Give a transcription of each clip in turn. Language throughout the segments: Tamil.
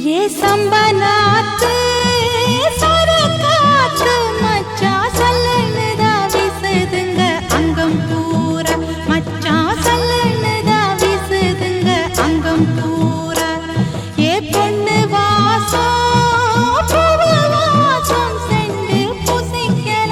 ये संबनात सरकात मच्चा सल्लनदा विसदंग अंगम पूरा मच्चा सल्लनदा विसदंग अंगम पूरा ये பொண்ணு வாசம் பூவாசம் செண்டு புசிக்கல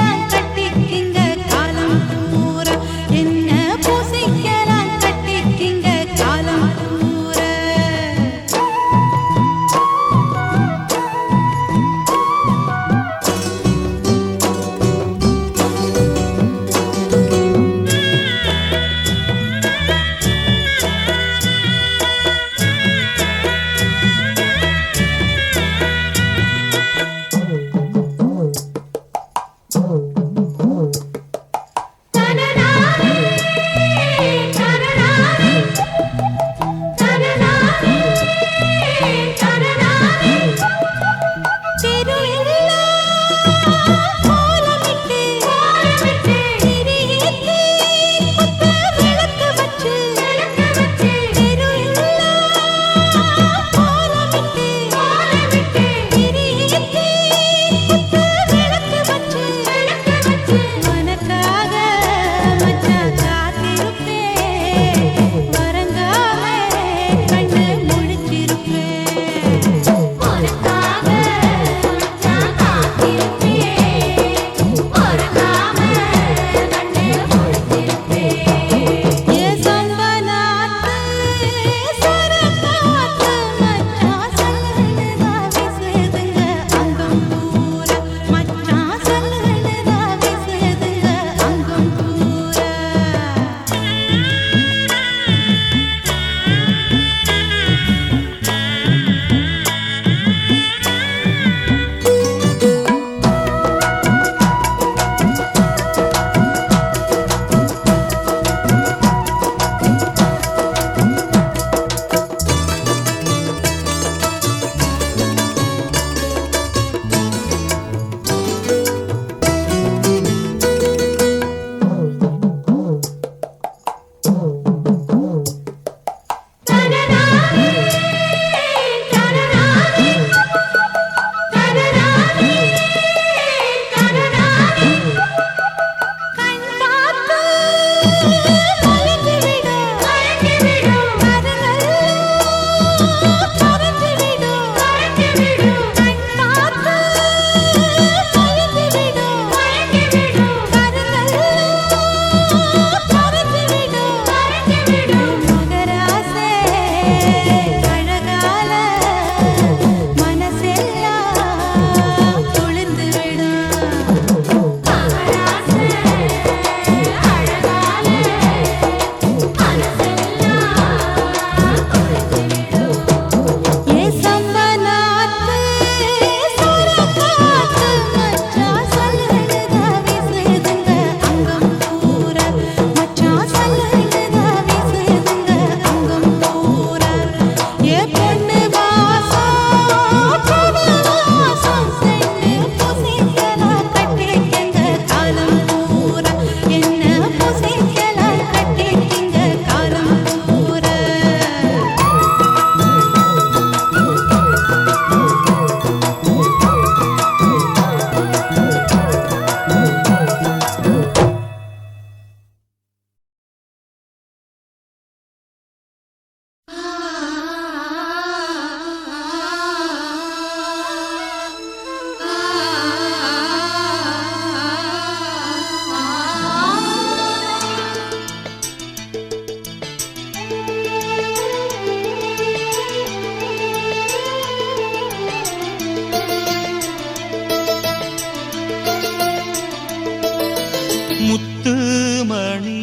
முத்துமணி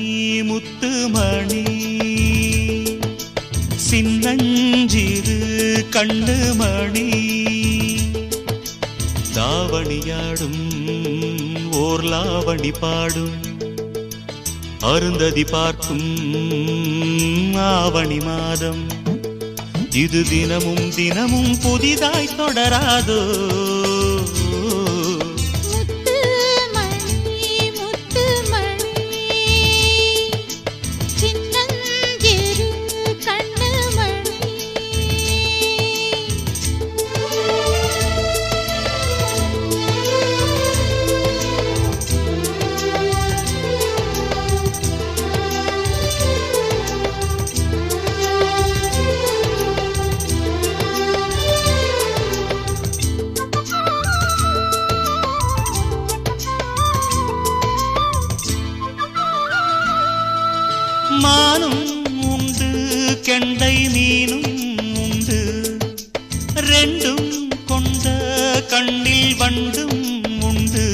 முத்துமணி சின்னஞ்சிறு கண்ணுமணி தாவணியாடும் ஓர்லாவணி பாடும் அருந்ததி பார்க்கும் ஆவணி மாதம் இது தினமும் தினமும் புதிதாய் தொடராதோ மானும் உண்டு கெண்டை மீனும் உண்டு ரெண்டும் கொண்ட கண்ணில் வண்டும் உண்டு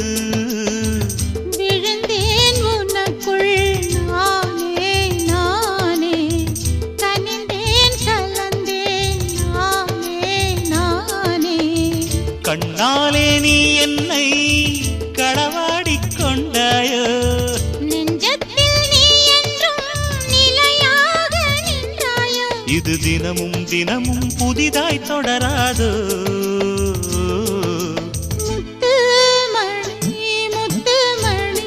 விழுந்தேன் உனக்குள் நானே நானே கனிந்தேன் கலந்தேன் நானே நானே கண்ணாலே நீ என்னை களவாடிக் கொண்டாயோ இது தினமும் தினமும் புதிதாய் தொடராதோ முத்துமணி முத்துமணி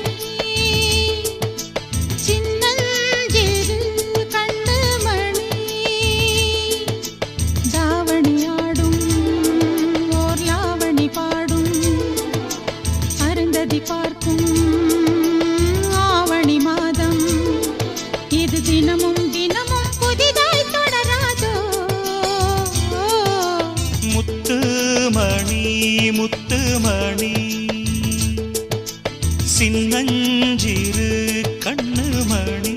சின்னஞ்சிறு கண்ணுமணி தாவணியாடும் ஓர்லாவணி பாடும் அருந்ததி பார்க்கும் ஆவணி மாதம் இது தினமும் தினமும் புதிதாய் முத்துமணி முத்துமணி சின்னஞ்சிறு கண்ணுமணி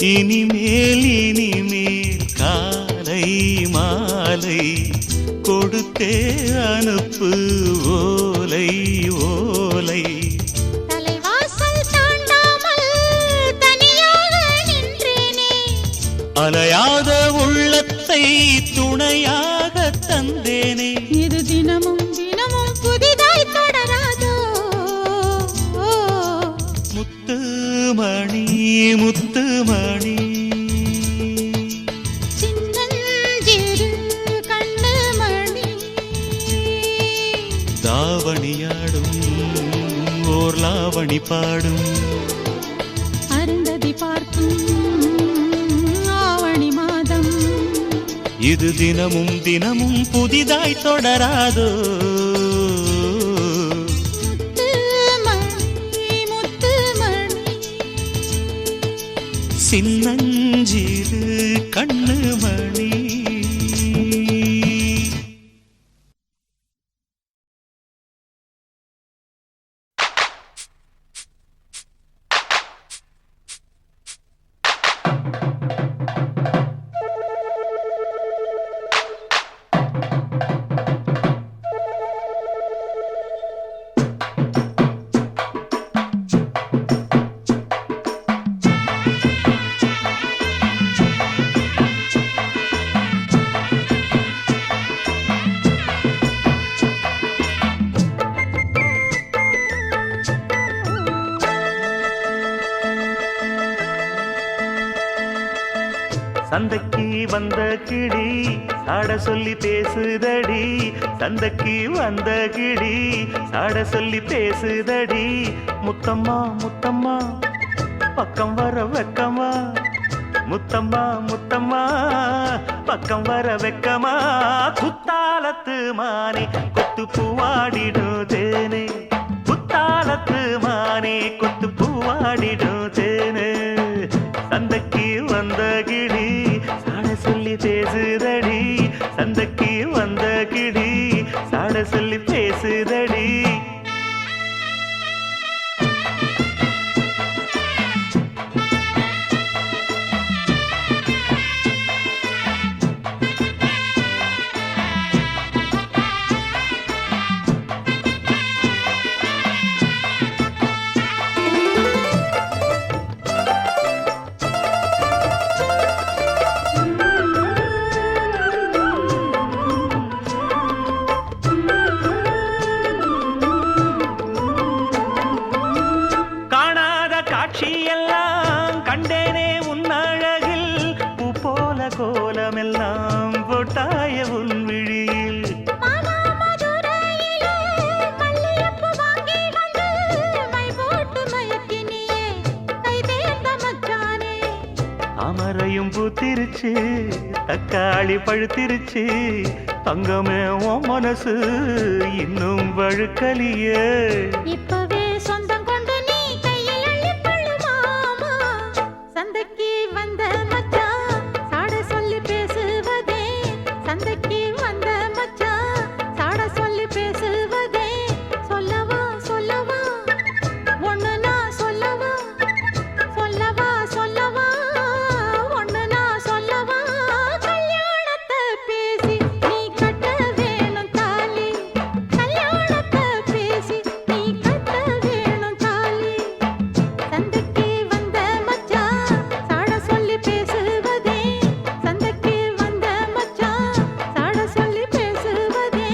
இனிமேல் இனிமேல் காலை மாலை கொடுத்தே அனுப்பு ஓலை ஓலை தலைவாசல் தாண்டாமல் தனியாக நின்றேனே அலையாத உள்ளத்தை துணையாக தந்தேனே இது தினமும் தினமும் புதிதாய் தொடராதோ முத்துமணி முத்துமணி சின்னஞ்சிறு கண்ணுமணி தாவணியாடும் ஓர்லாவணி பாடும் அருந்ததி பார்க்கும் ஆவணி மாதம் இது தினமும் தினமும் புதிதாய் தொடராதோ சின்னஞ்சிறு கண்ணுமணி சந்தைக்கு வந்த கிளி சாட சொல்லி பேசுதடி சந்தைக்கு வந்த கிளி சாட சொல்லி பேசுதடி முத்தம்மா முத்தம்மா பக்கம் வர வெக்கமா முத்தம்மா முத்தம்மா பக்கம் வர வெக்கமா குத்தாலத்து மானே கொத்து பூவாடிடும் தேனே குத்தாலத்து மானே கொத்து பூவாடிடும் தேனே சந்தைக்கு வந்த கிளி சாட சொல்லி பேசுதடி சந்தைக்கு வந்த கிளி சாட சொல்லி பேசுதடி காட்சியெல்லாம் கண்டேனே உன் அழகில் பூ போல கோலமெல்லாம் போட்டாய உன் விழியில் அமரையும் பூத்திருச்சு தக்காளி பழுத்திருச்சு தங்கமே உன் மனசு இன்னும் வழுக்கலியே இப்பவே சொந்தம் கொண்டு நீ கையில் அள்ளிப் கொள்ளு மாமா. சந்தைக்கு வந்த மச்சான் சாட சொல்லி பேசுவதே சந்தைக்கு வந்த மச்சான் சாட சொல்லி பேசுவதே சொல்லவா சொல்லவா ஒண்ணு நான் சொல்லவா சொல்லவா சொல்லவா ஒண்ணு நான் சொல்லவா கல்யாணத்தை பேசி நீ கட்ட வேணும் தாலி கல்யாணத்தை பேசி நீ கட்ட வேணும் தாலி சந்தைக்கு வந்த மச்சான் சாட சொல்லி பேசுவதே சந்தைக்கு வந்த மச்சான் சாட சொல்லி பேசுவதே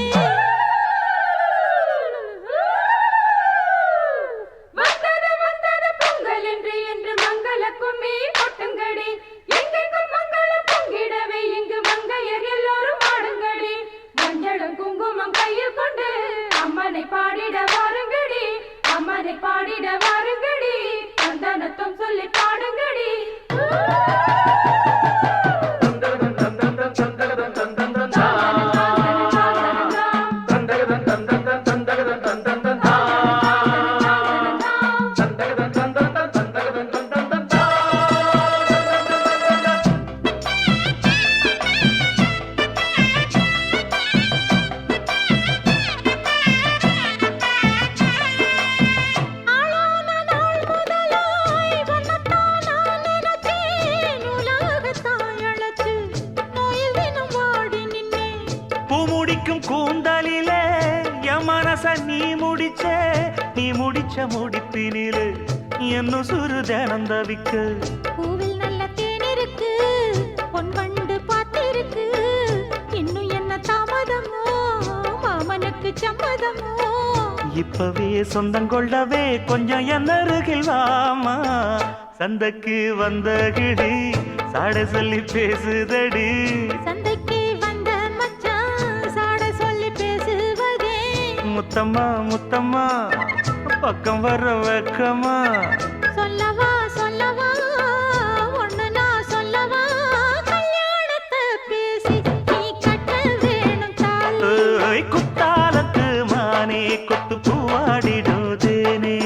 வந்தது வந்தது பொங்கல் என்று மங்கள கும்மி கொட்டுங்கடி எங்கெங்கும் மங்கள பொங்கிடவே இங்கு மங்கையர் எல்லோரும் ஆடுங்கடி மஞ்சளும் குங்குமம் கையில் கொண்டு அம்மனை பாடிட வாருங்கடி அம்மனை பாடிட வாருங்கடி சந்தனத்தும் சொல்லி பாடுங்கடி ஆளான நாள் முதலாய் வண்ணத்தான் நான் நினைச்சேன் உலகத்தாய் அழைச்சு நோயில் தினம் வாடி நின்னேன் பூ முடிக்கும் கூந்தலிலே என் மனச நீ முடிச்ச முடிப்பினிலே என்னும் சுரு தினம் தவிக்க பூவில் நல்ல தேன் இருக்கு பொன் வண்டு பார்த்திருக்கு இன்னும் என்ன தாமதமோ மாமனுக்கு சம்மதமோ இப்பவே சொந்தம் கொள்ளவே கொஞ்சம் என் அருகில் வாமா சந்தைக்கு வந்த கிடி சாட சொல்லி பேசுதடி சந்தைக்கு வந்த மச்சான் சாட சொல்லி பேசுவதே முத்தம்மா முத்தம்மா பக்கம் வர வெக்கமா சொல்லவா சொல்லவா ஒண்ணு நான் சொல்லவா கல்யாணத்தை பேசி நீ கட்ட வேணும் தாலி ஏய், குத்தாலத்து மானே கொத்து பூவாடிடும் தேனே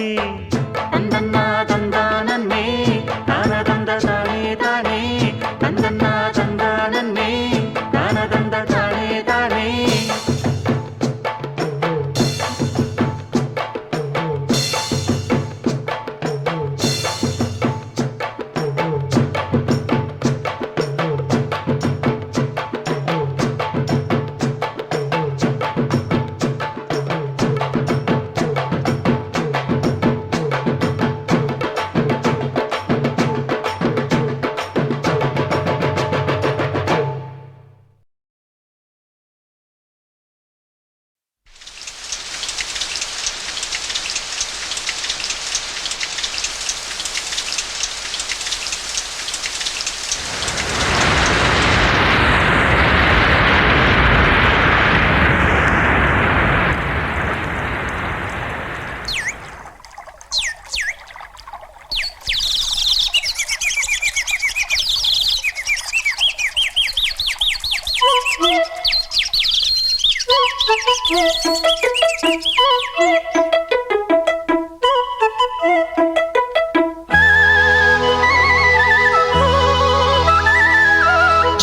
தந்தன்னா தந்தானே தான தந்த தானே தானே தந்தன்னா தந்தானே தான தந்த தானே தானே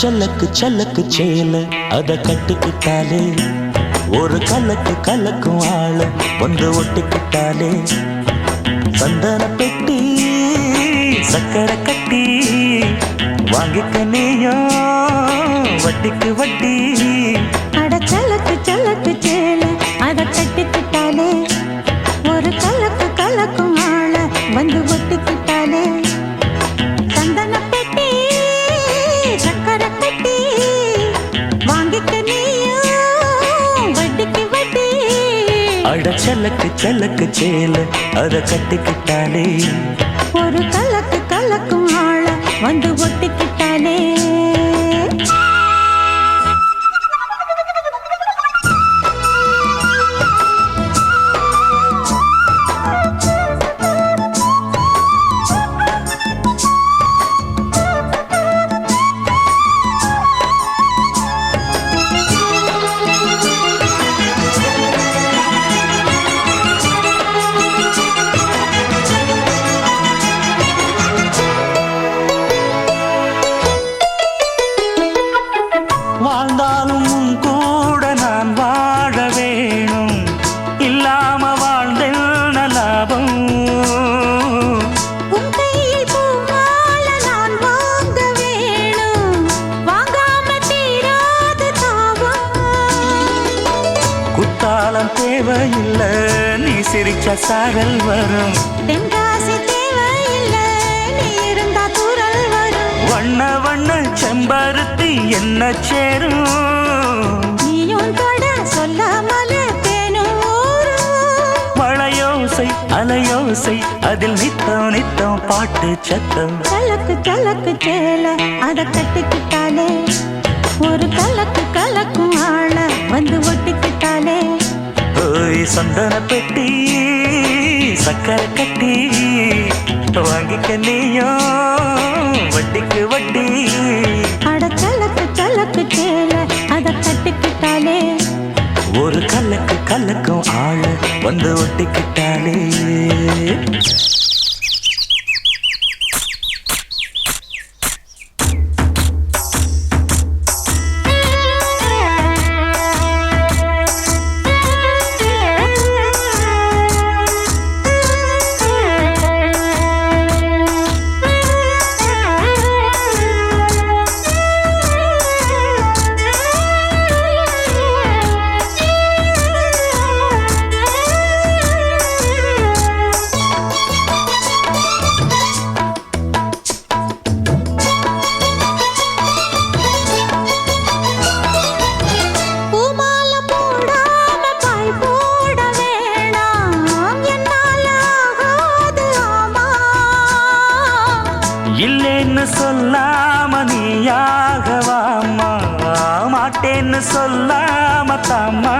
சல்லக்கு சல்லக்கு சேல அத கட்டிக்கிட்டாலே ஒரு கலக்கு கலக்கும் ஆள வந்து ஒட்டிக்கிட்டாலே சந்தன பெட்டி சக்கரை கட்டி வாங்கிக்க நீயும் வட்டிக்கு வட்டி. அட சலக்கு சலக்கு சேல அத கட்டிக்கிட்டாலே ஒரு கலக்கு கலக்கும் ஆள வந்து ஒட்டிக்கிட்டாலே சந்தன பெட்டி சக்கரை கட்டி வாங்கிக்க நீயும் வட்டிக்கு வட்டி. அட சல்லக்கு சல்லக்கு சேல அத கட்டிக்கிட்டாலே ஒரு கலக்கு கலக்கும் ஆள வந்து ஒட்டிக்கிட்டாலே. வாழ்ந்தாலும் உன் கூட நான் வாழ வேணும் இல்லாம வாழ்ந்தென்ன லாபம். உன் கையில் பூமால நான் வாங்க வேணும் வாங்காம தீராத தாபம். குத்தாலம் தேவையில்லை நீ சிரிச்ச சாரல் வரும். தென்காசி தேவையில்லை நீ இருந்தா தூரல் வரும். வண்ண வண்ண செம்பருத்தி என்ன சேரும். நீயும் தொட சொல்லாமல தேனும் ஊரும். மழையோசை அலையோசை அதில் நித்தம் நித்தம் பாட்டு சத்தம். கலக்கு கலக்கு சேல அத கட்டிக்கிட்டாலே ஒரு கலக்கு கலக்கும் ஆள வந்து ஒட்டிக்கிட்டாலே. ஓய் சந்தன பெட்டி சக்கரை கட்டி வாங்கிக்க நீயும் வட்டிக்கு வட்டி. அட கலக்கு கலக்கு சேல அத கட்டிக்கிட்டாலே ஒரு கலக்கு கலக்கும் ஆள வந்து ஒட்டிக்கிட்டாலே. பூமால போடாம பாய் போட வேணாம் என்னால ஆகாது ஆமா. இல்லேன்னு சொல்லாம நீயாகவாமா மாட்டேன்னு சொல்லாம தாமா.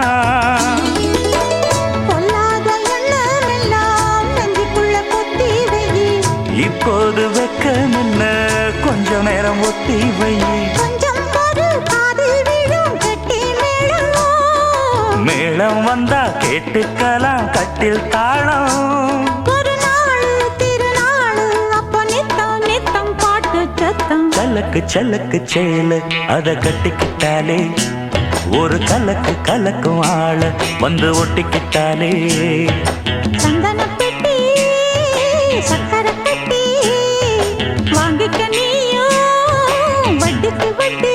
பொல்லாத எண்ணம் எல்லாம் நெஞ்சுக்குள்ள கொத்தி வை. இப்போது வெக்கமில்ல கொஞ்ச நேரம் ஒத்தி வை. கொஞ்சம் ஒரு காதில் விழும் கெட்டி மேளம். மேளம் வந்தா கேட்டுக்கலாம் கட்டில் தாளம். ஒரு நாள் திருநாள் அப்ப நித்தம் நித்தம் பாட்டு சத்தம். சலக்கு சலக்கு சேல அத கட்டிக்கிட்டாலே ஒரு கலக்கு கலக்கும் ஆள வந்து ஒட்டிக்கிட்டாலே. சந்தன பெட்டி சக்கரை கட்டி வாங்கிக்க நீயும் வட்டிக்கு வட்டி.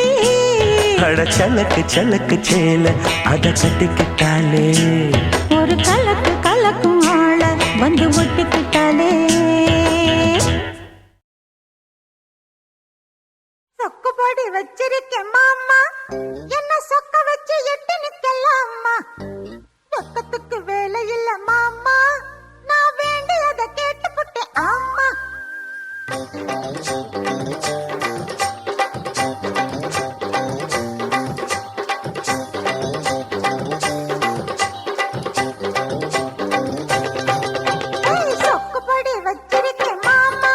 அட சலக்கு சலக்கு சேல அத கட்டிக்கிட்டாலே ஒரு கலக்கு கலக்கும் ஆள வந்து ஒட்டிக்கிட்டாலே. சொக்குபடி வச்சிருக்கேன் மாமா என்ன சொக்க வச்சு எட்டு நிக்கலாமா. சொக்கத்துக்கு வேலை இல்ல மாமா நான் வேண்டியதை கேட்டுப்புட்டேன் ஆமா. சொக்குபடி வச்சிருக்கேன் மாமா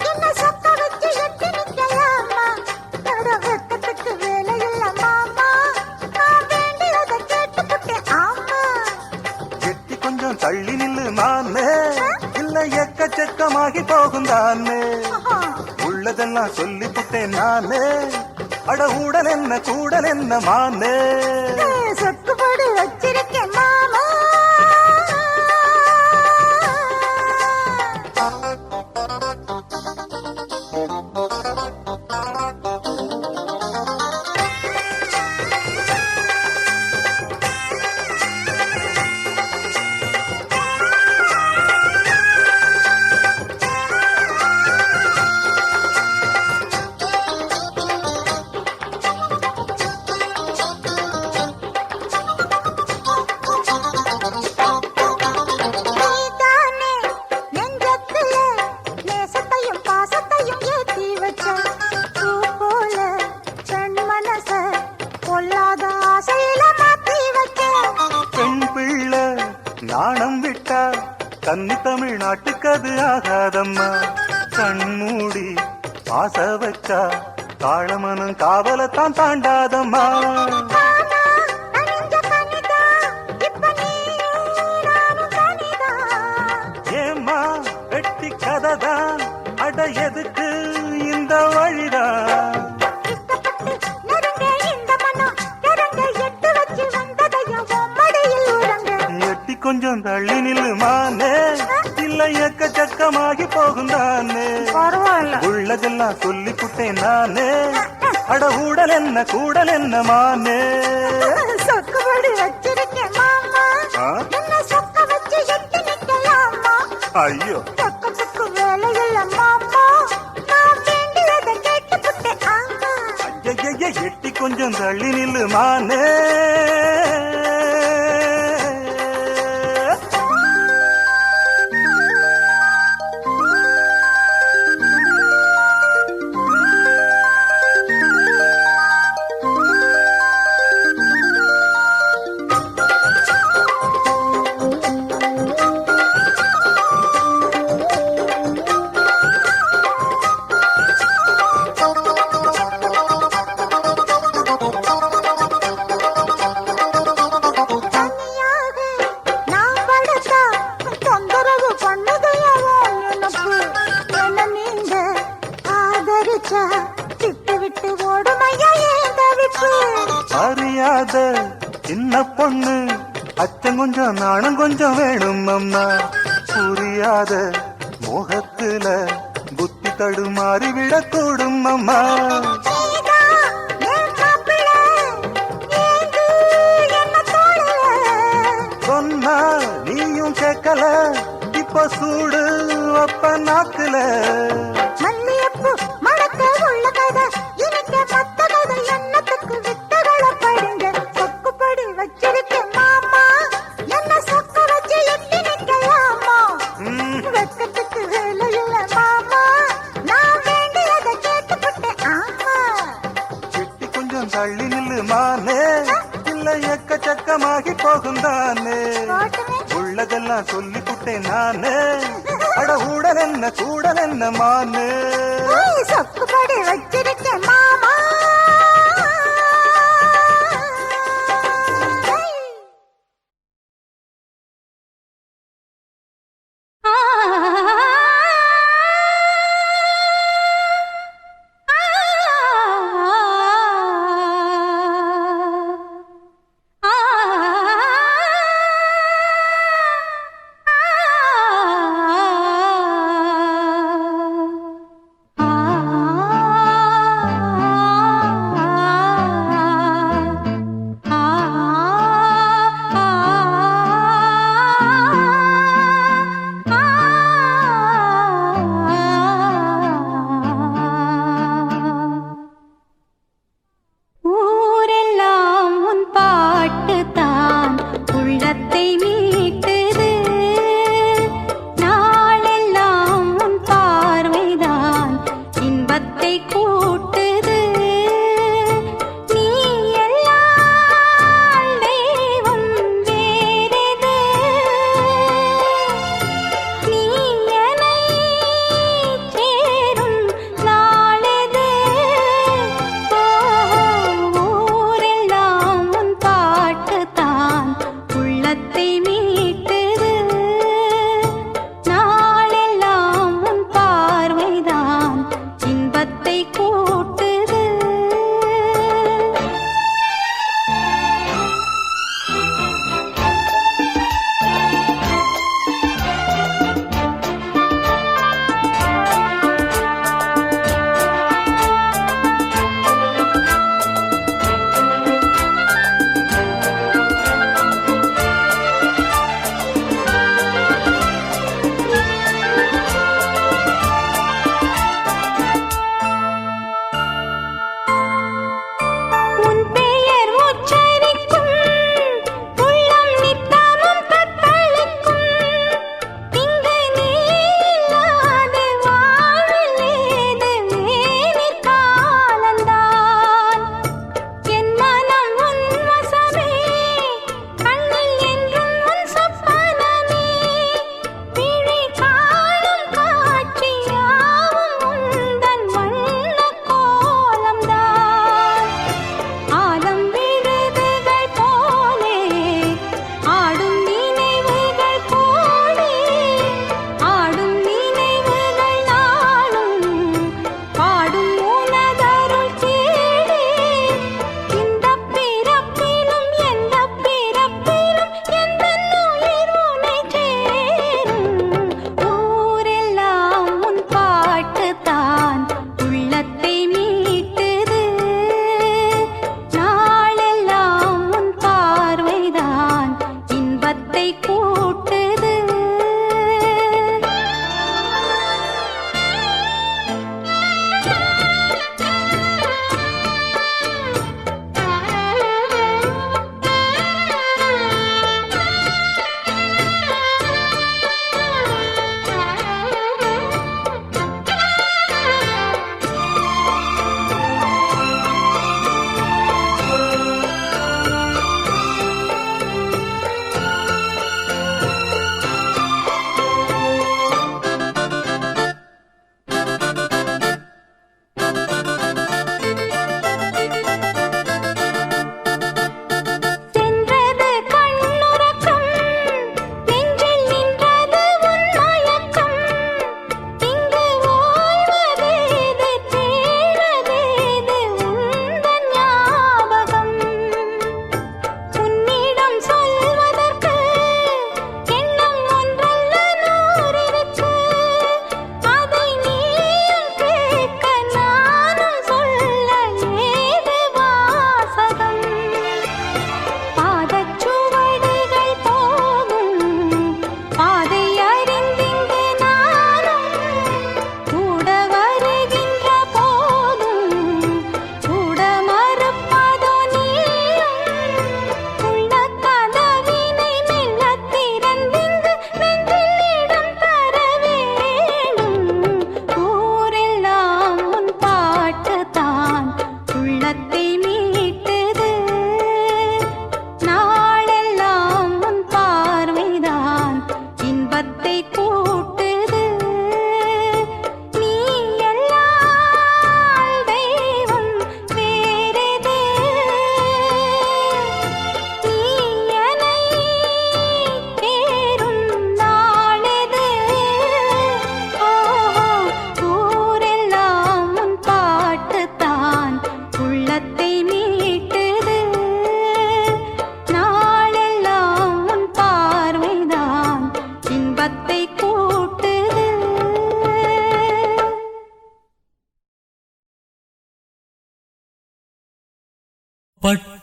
என்ன சொக்க வச்சு எட்டு நிக்கலாமா. வெக்கத்துக்கு வேலை இல்ல மாமா எக்கச்சக்கமாகி போகும் தானே உள்ளதெல்லாம் சொல்லி புட்டேன் நானே அட ஊடல் என்ன கூடல் என்ன மானே சொக்குபடி வச்சிருக்கேன் மாமா நீதானே நெஞ்சத்துல நேசத்தையும் பாசத்தையும் ஏத்தி வச்ச பூ போல பெண் மனச பொல்லாத ஆசையில மாத்தி வச்ச பெண் பிள்ளை நாணம் விட்டா கன்னி தமிழ்நாட்டுக்கு அது ஆகாதம்மா கண்மூடி பாச வச்சா காளமனம் காவலத்தான் தாண்டாதம்மா மாமா அணிஞ்ச கனிதா இப்ப நீயும் நானும் கனிதா ஏம்மா வெட்டி கதைதான் அட எதுக்கு இந்த வழிதான் இஷ்டப்பட்டு நெருங்க இந்த மனம் இறங்க எட்டு வச்சு வந்ததையும் மடியில் உறங்க எட்டி கொஞ்சம் தள்ளி நில்லுமானே இல்ல எக்கச்சக்கமாகி போகும் தானே பரவாயில்ல உள்ளதெல்லாம் சொல்லி புட்டேன் நானே அட ஊடல் என்ன கூடல் என்ன மானே சொக்குபடி வச்சிருக்கேன் மாமா ஆ? என்ன சொக்க வச்சு எட்டி நிக்கலாமா ஐயோ பக்கத்துக்கு வேலையில்ல மாமா நான் வேண்டியதை கேட்டுக்கிட்டேன் ஆமா ஐயையே, எட்டி கொஞ்சம் தள்ளி நில்லுமானே தனியாக நான் படுத்தா தொந்தரவு பண்ணுதையவோ எனக்கு என்ன நீங்க ஆதரிச்சா விட்டு விட்டு ஓடுமையா ஏன் தவிப்பு அறியாத சின்ன பொண்ணு அச்சம் கொஞ்சம் நாணம் கொஞ்சம் வேணும் அம்மா புரியாத முகத்துல புத்தி தடுமாறி விடக்கூடும் அம்மா நீதா என் மாப்பிள்ளை ஏந்து என்ன தோழல சொன்னா நீயும் கேட்கல இப்ப சூடு அப்ப நாக்குல மல்லியப்பூ மணக்க உள்ள கதை இனிக்க மத்த கதை எண்ணத்துக்கு வித்தகளை படுங்க சொக்குப்படி வச்சிருக்கேன் மாமா என்ன சொக்க வச்சு எட்டி நிக்கலாமா ம், வெக்கத்துக்கு வேலை இல்ல மாமா நான் வேண்டியதை கேட்டுக்கிட்டேன் ஆமா சிட்டி கொஞ்சம் தள்ளி நில்லுமானே இல்ல எக்கச்சக்கமாகி போகும் தானே போட்டுமே உள்ளதெல்லாம் சொல்லி புட்டேன் நானே அட ஊடல் என்ன கூடல் என்ன மானே சொக்குப்படி வச்சிருக்கேன் மாமா ஆ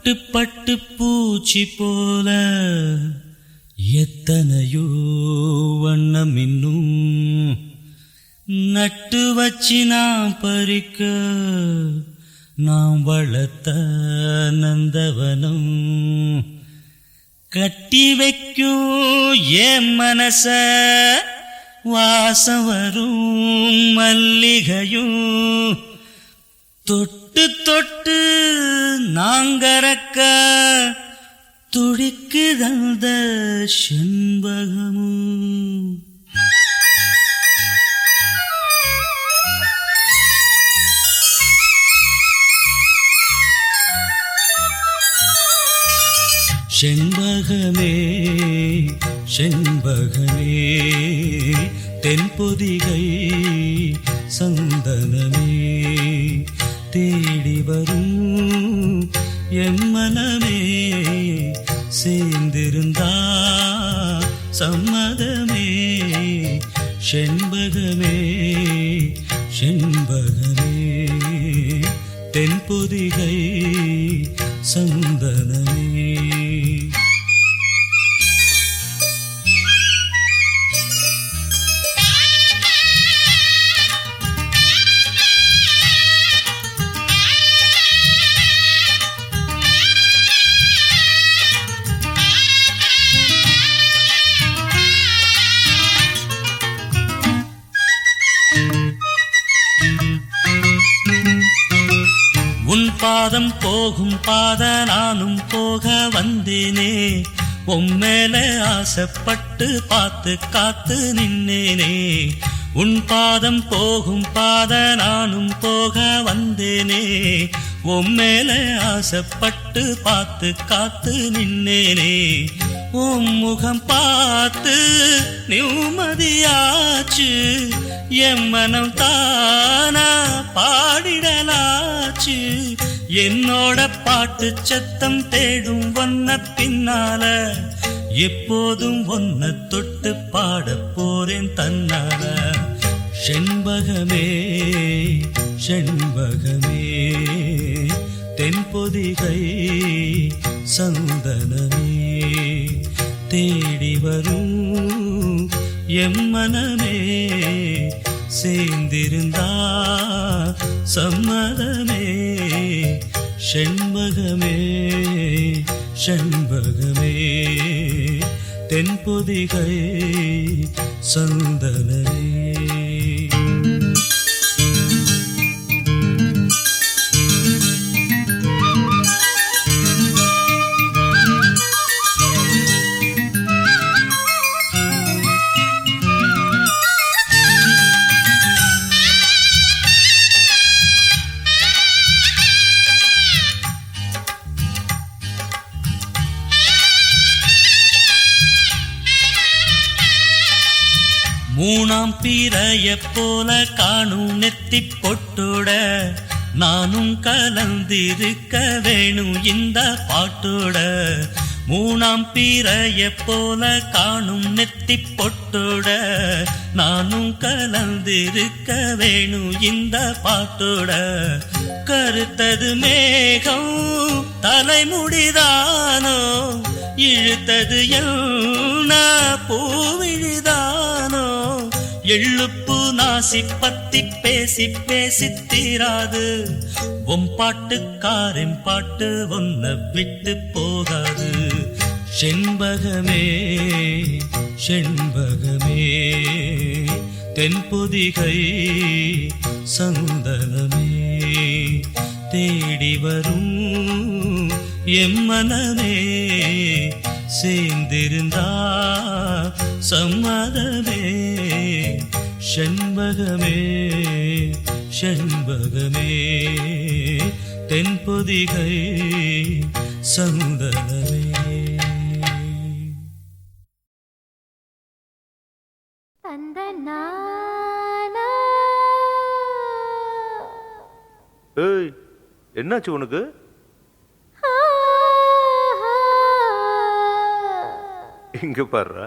பட்டு பட்டு பூச்சி போல எத்தனையோ வண்ணம் இன்னும் நட்டு வச்சு நாம் பறிக்க நாம் வளர்த்த நந்தவனம் கட்டி வைக்கும் என் மனச வாசம் வரும் மல்லிகையும் தொட்டு தொட்டு நாங்கறக்க துடிக்குதந்த செண்பகமும் செண்பகமே செண்பகமே தென்பொதிகை சந்தனமே தேடி வரும் என் மனமே சேர்ந்திருந்தா சம்மதமே செண்பகமே செண்பகமே தென்பொதிகை சந்தனமே உன் பாதம் போகும் பாத நானும் போக வந்தேனே உம்மேல ஆசைப்பட்டு பார்த்து காத்து நின்னேனே உன் பாதம் போகும் பாத நானும் போக வந்தேனே உம்மேல ஆசைப்பட்டு பார்த்து காத்து நின்னேனே உன் முகம் பார்த்து நிம்மதியாச்சு என் மனம் தானா பாடிடலாச்சு என்னோட பாட்டு சத்தம் தேடும் ஒன்ன பின்னால எப்போதும் ஒன்ன தொட்டு பாட போறேன் தன்னால செண்பகமே செண்பகமே தென்பொதிகை சந்தனமே தேடி வரும் எம் மனமே சேர்ந்திருந்தா சம்மதமே செண்பகமே செண்பகமே தென்பொதிகை சந்தனமே மூணாம் பிறைய போல காணும் நெத்தி பொட்டோட நானும் கலந்திருக்க வேணும் இந்த பாட்டோட மூணாம் பிறைய போல காணும் நெத்தி பொட்டோட நானும் கலந்திருக்க வேணும் இந்த பாட்டோட கருத்தது மேகம் தலைமுடிதானோ இழுத்தது என்ன பூவிழிதானோ எள்ளுப்பு நாசி பத்தி பேசி பேசி தீராது உன் பாட்டுக்காரன் பாட்டு ஒன்ன விட்டு போகாது செண்பகமே செண்பகமே தென்பொதிகை சந்தனமே தேடி வரும் எம் மனமே சேர்ந்திருந்தா சம்மதமே செண்பகமே செண்பகமே தென்பொதிகை சந்தனமே ஏய் என்னாச்சு உனக்கு? இங்க பாருடா.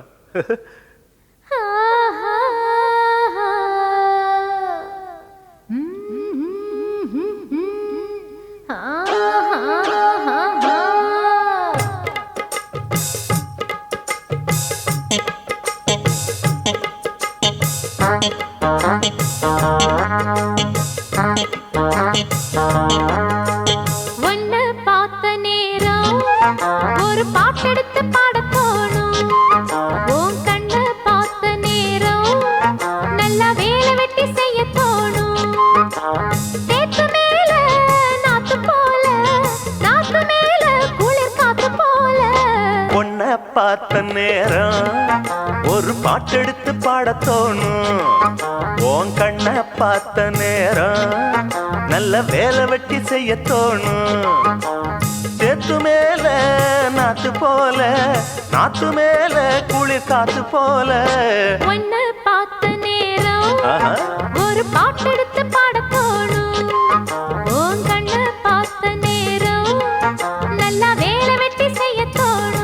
பாட்டெடுத்து பாட தோணும் உன் கண்ணை பார்த்த நேரம் நல்லா வேலை வெட்டி செய்ய தோணும் சேத்து மேல நாத்து போல நாத்து மேல குளிர் காத்து போல உன்னை பார்த்த நேரம் ஒரு பாட்டெடுத்து பாட தோணும் உன் கண்ணை பார்த்த நேரம் நல்ல வேலை வெட்டி செய்ய தோணும் சேத்து மேல நாத்து போல நாத்து மேல குளிர் காத்து போல உன்னை பார்த்த நேரம் ஒரு பாட்டெடுத்து பாட தோணும் உன் கண்ணை பார்த்த நேரம் நல்லா வேலை வெட்டி செய்ய தோணும்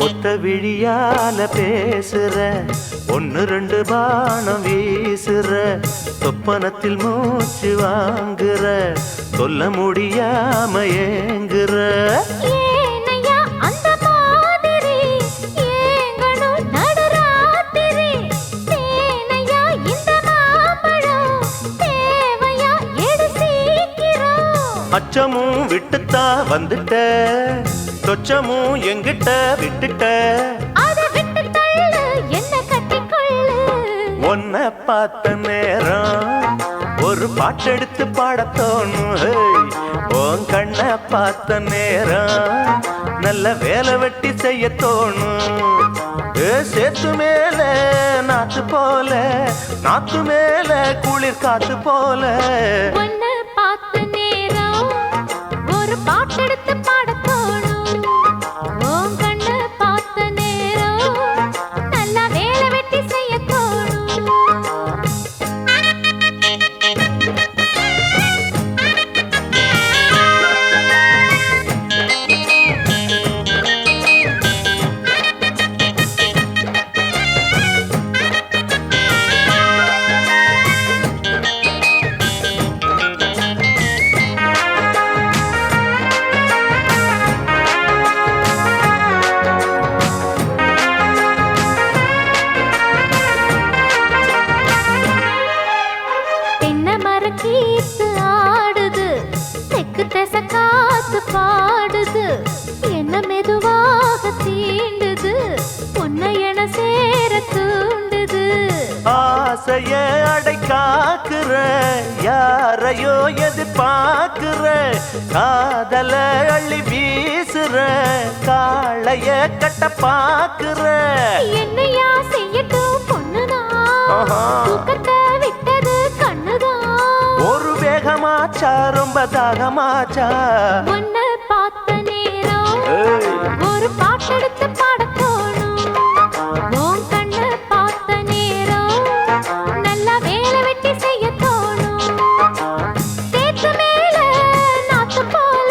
ஒத்த விழியால பேசுற ஒன்னு ரெண்டு பானம் வீசுற சொப்பனத்தில் மூச்சு வாங்குற சொல்ல முடியாம ஏங்குற ஏனையா அந்த மாதிரி ஏங்கணும் நடுராத்திரி தேனையா இந்த மாம்பழம் தேவையா எடு சீக்கிரம் அச்சமும் விட்டுத்தா வந்துட்ட சொச்சமும் எங்கிட்ட விட்டுட்ட அதை விட்டு தள்ளு என்ன கட்டிக்கொள்ளு உன்னை பார்த்த நேரம் ஒரு பாட்டெடுத்து பாட தோணும் உன் கண்ணை பார்த்த நேரம் நல்ல வேலை வெட்டி செய்ய தோணும் சேத்து மேல நாத்து போல நாத்து மேல குளிர் காத்து போல உன்னை பார்த்த நேரம் ஒரு பாட்டெடுத்து பாட தோணும் உன் கண்ணை பார்த்த நேரம் நல்லா வேலை வெட்டி செய்ய தோணும் தென்னை மரக்கீத்து ஆடுது தெக்கு திசை காத்து பாடுது என்ன மெதுவாக தீண்டுது உன்னை என சேர தூண்டுது ஆசைய அடை காக்குற யாரையோ எதிர்பார்க்குற காதல அள்ளி வீசுற காளைய கட்ட பாக்குற என்னையா செய்யட்டும் பொண்ணுதான் தூக்கத்தை விட்டது கண்ணுதான் ஒரு வேகமாச்சா ரொம்ப தாகமாச்சா உன்னை பார்த்த நேரம் ஏய், ஒரு பாட்டெடுத்து பாட தோணும் உன் கண்ணை பார்த்த நேரம் நல்லா வேலை வெட்டி செய்ய தோணும் சேத்து மேல நாத்து போல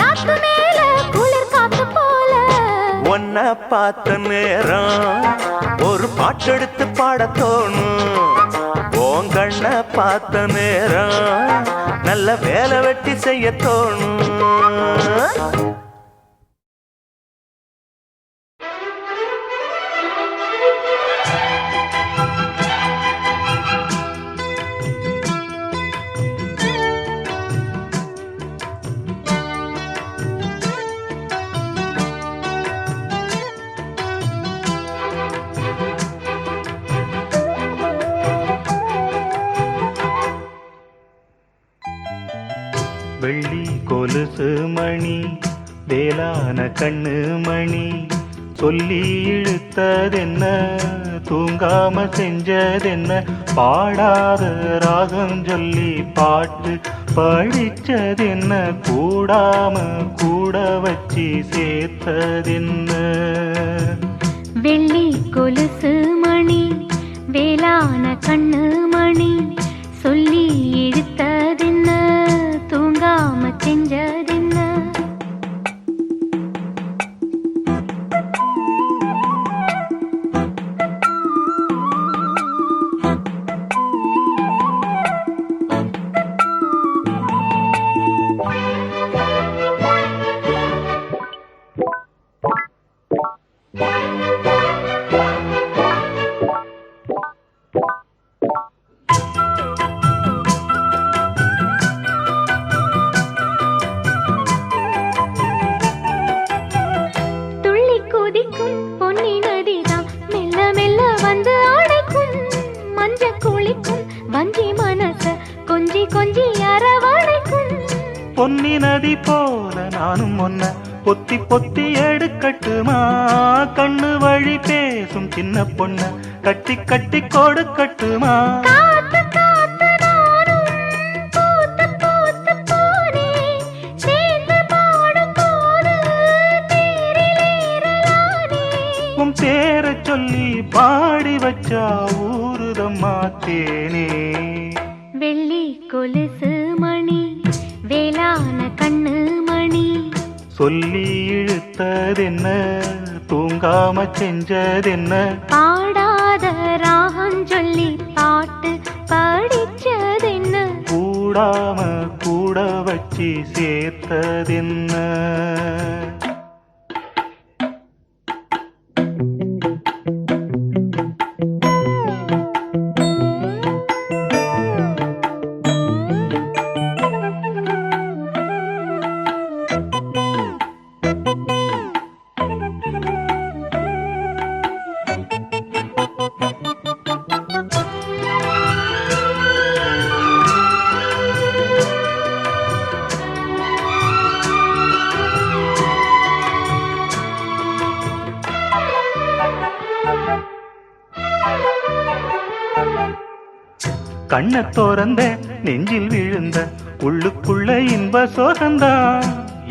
நாத்து மேல குளிர் காத்து போல உன்னை பார்த்த நேரம் ஒரு பாட்டெடுத்து பாட தோணும் உன் கண்ணை பார்த்த நேரம் நல்ல வேலை வெட்டி செய்ய தோணும் வெள்ளி கொலுசு மணி வேளான கண்ணு மணி சொல்லி இழுத்ததென்ன தூங்காம செஞ்சதென்ன பாடாத ராகம் சொல்லி பாட்டு படிச்சதென்ன கூடாம கூட வச்சு சேர்த்ததென்ன வெள்ளி கொலுசு மணி வேளான கண்ணு மணி சொல்லி இழுத்ததென்ன தூங்காம செஞ்சதென்ன துள்ளி குதிக்கும் பொன்னி நதிதான் மெல்ல மெல்ல வந்து அடைக்கும் மஞ்ச குளிக்கும் வஞ்சி மனச கொஞ்சி கொஞ்சி அரவணைக்கும் பொன்னி நதி போல நானும் ஒன்ன பொத்தி பொத்தி எடுக்கட்டுமா கண்ணு வழி பேசும் சின்ன பொண்ண கட்டி கட்டி கொடுக்கட்டுமா காத்து காத்து நானும் பூத்து பூத்து போனேன் சேர்ந்து பாடும் போது தேரிலேறலானே உன் பேரை சொல்லி பாடி வச்சா ஊருதம்மா தேனே வெள்ளி கொலுசு மணி வேளான கண்ணு மணி சொல்லி இழுத்ததென்ன தூங்காம செஞ்சதென்ன பாடாத ராகம் சொல்லி பாட்டு படிச்சதென்ன கூடாம கூட வச்சு சேர்த்ததென்ன கண்ண தோறந்த நெஞ்சில் விழுந்த உள்ளுக்குள்ள இன்ப சோகந்தான்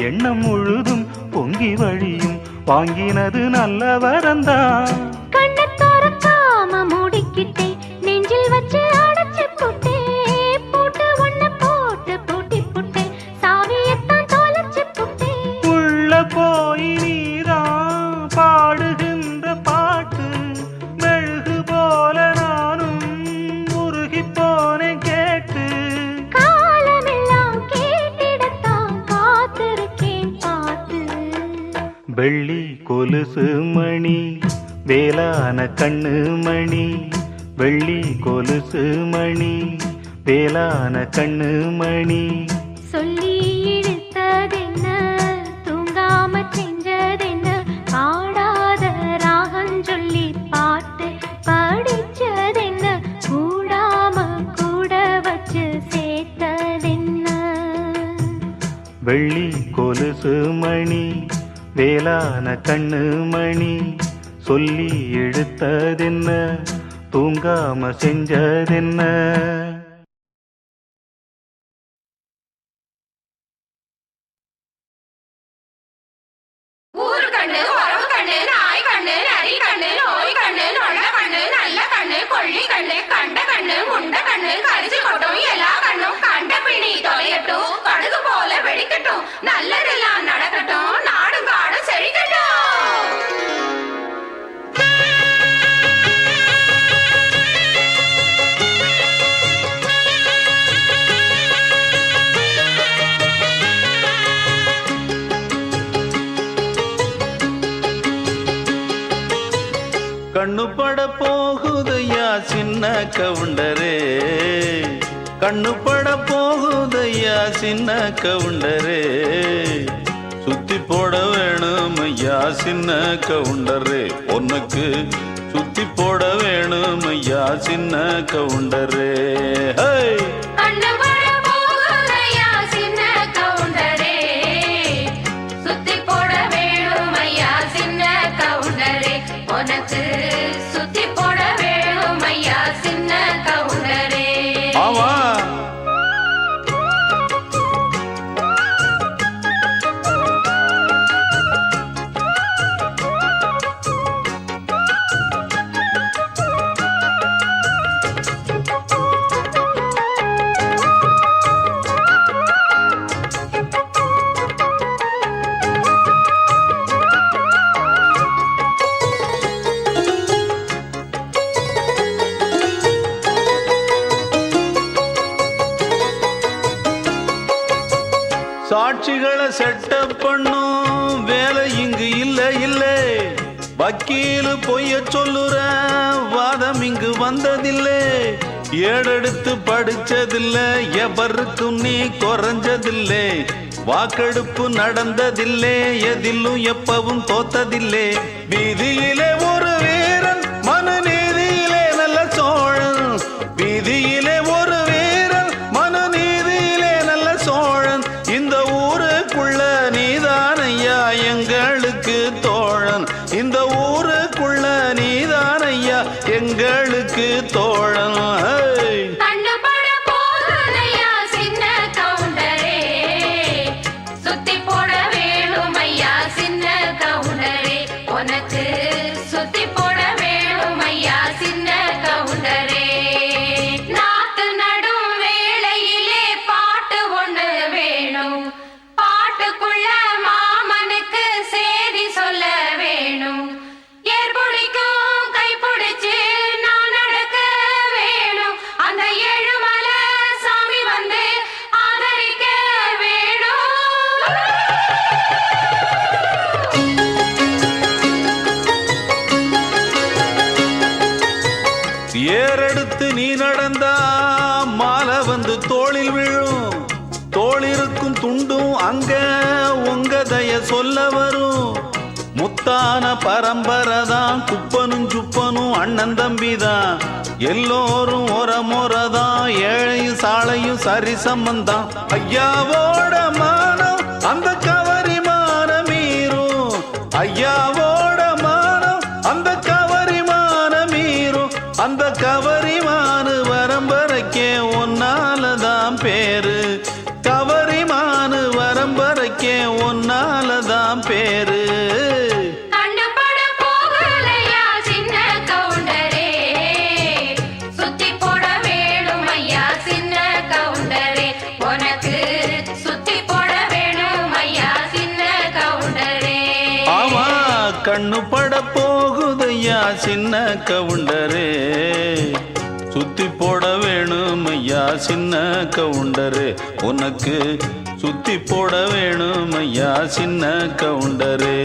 எண்ணம் முழுதும் பொங்கி வழியும் வாங்கினது நல்ல வரந்தான் கண்ணை திறக்காம மூடிக்கிட்டே நெஞ்சில் வச்சு அடைச்சு போட்டே போட்டு ஒண்ணு போட்டு பூட்டி புட்டே சாவியத்தான் தொலைச்சு புட்டே உள்ள போய் நீதான் பாடுகின்ற பாட்டு மெழுகு போல நானும் உருகி போனேன் கேட்டு காலமெல்லாம் கேட்டிடத்தான் காத்திருக்கேன் பார்த்து வெள்ளி கொலுசு மணி வேளான கண்ணு மணி வெள்ளி கொலுசு மணி வேளான கண்ணு மணி சொல்லி இழுத்ததென்ன தூங்காம செஞ்சதென்ன பாடாத ராகம் சொல்லி பாட்டு படிச்சதென்ன கூடாம கூட வச்சு சேர்த்ததென்ன வெள்ளி கொலுசு மணி வேளான கண்ணு மணி சொல்லி எடுத்ததென்ன தூங்காம செஞ்சதென்ன ஊரு கண்ணு உறவு கண்ணு நாய் கண்ணு நரி கண்ணு நோய் கண்ணு நொல்ல கண்ணு நல்ல கண்ணு கொள்ளி கண்ணு கண்ட கண்ணு முண்ட கண்ணு கரிச்சு கொட்டும் எல்லா கண்ணும் கண்ட பிணி தொலையட்டும் கடுகு போல வெடிக்கட்டும் நல்லதெல்லாம் நடக்கட்டும் நாடும் காடும் செழிக்கட்டும் கண்ணு பட போகுதையா சின்ன கவுண்டரே கண்ணு பட போகுதையா சின்ன கவுண்டரே சுத்தி போட வேணும் ஐயா சின்ன கவுண்டரே உனக்கு சுத்தி போட வேணும் ஐயா சின்ன கவுண்டரே ஹே கண்ணு பட போகுதையா சின்ன கவுண்டரே சுத்தி போட வேணும் ஐயா சின்ன கவுண்டரே உனக்கு சுத்தி போட வேணும் ஐயா சின்ன கவுண்டரே ஆமா காட்சிகளை செட்டப் பண்ணும் வேலை இங்கு இல்ல இல்ல. வக்கீலு பொய்ய சொல்லுற வாதம் இங்கு வந்ததில்லை. ஏடெடுத்து படிச்சதில்லை, எவருக்கும் நீ குறைஞ்சதில்லை. வாக்கெடுப்பு நடந்ததில்லை, எதிலும் எப்பவும் தோத்ததில்லை. வீதியிலே ஒரு வீரன், மனு நீதியிலே நல்ல சோழன். வீதியிலே ஒரு வீரன், மனு நீதியிலே நல்ல சோழன். இந்த ஊருக்குள்ள நீதானையா எங்களுக்கு தோழன். இந்த ஊருக்குள்ள நீதானையா எங்களுக்கு தோழன். கண்ணு பட போகுதையா சின்ன கவுண்டரே, சுத்தி போட வேணும் ஐயா சின்ன கவுண்டரே, உனக்கு சுத்தி போட வேணும் ஐயா சின்ன கவுண்டரே. நாத்து நடும் வேளையிலே பாட்டு ஒண்ணு வேணும், பாட்டுக்குள்ள மாமனுக்கு சேதி சொல்ல வேணும். ஏற்புடிக்கும் கைப்பிடிச்சு நான் நடக்க வேணும், அந்த ஏழுமலை சாமி வந்து ஆதரிக்க வேணும். ஏறெடுத்து நீ நடந்தா மாலை வந்து தோளில் விழும். தோளிருக்கும் துண்டும் அங்க உங்க தய சொல்ல வரும். முத்தான பரம்பரை தான், குப்பனும் சுப்பனும் அண்ணன் தம்பி தான். எல்லோரும் ஒரமுறைதான், ஏழையும் சாலையும் சரி சம்பந்தம். ஐயாவோட மானம் அந்த கவரி மான மீறும். ஐயாவோட மானம் அந்த கவரி மான மீறும். அந்த கவரிமானு வரம்பரைக்கே ஒன்னாலதான் பேரு. கவரிமானு வரம்பரைக்கே ஒன்னாலதான் பேரு. கண்ணு பட போகலையா சின்ன கவுண்டரே, சுத்தி போட வேணும் ஐயா சின்ன கவுண்டரே, உனக்கு சுத்தி போட வேணும் ஐயா சின்ன கவுண்டரே. ஆமா, கண்ணு பட போகுதையா சின்ன கவுண்டரே, சுத்தி போட வேணும் ஐயா சின்ன கவுண்டரே, உனக்கு சுத்தி போட வேணும் ஐயா சின்ன கவுண்டரே.